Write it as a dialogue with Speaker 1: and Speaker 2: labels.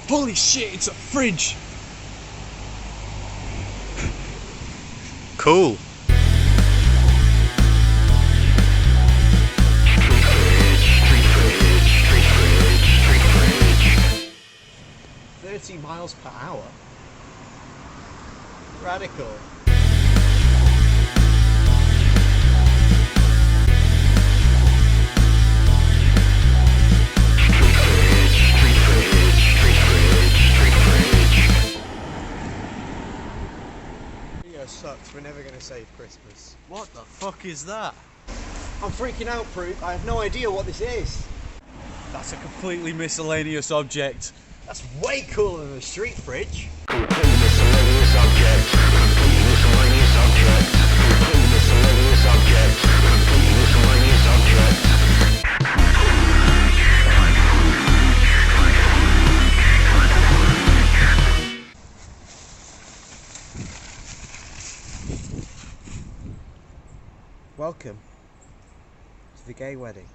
Speaker 1: Holy shit, it's a fridge!
Speaker 2: Cool. Street fridge.
Speaker 3: 30 miles per hour? Radical. Video sucks, we're never going to save Christmas.
Speaker 2: What the fuck is that?
Speaker 3: I'm freaking out, Proop. I have no idea what this is.
Speaker 1: That's a completely miscellaneous object.
Speaker 3: That's way cooler than the street fridge.
Speaker 2: Complete miscellaneous object. Complete miscellaneous object. Complete miscellaneous object. Complete miscellaneous object.
Speaker 3: Welcome to the gay wedding.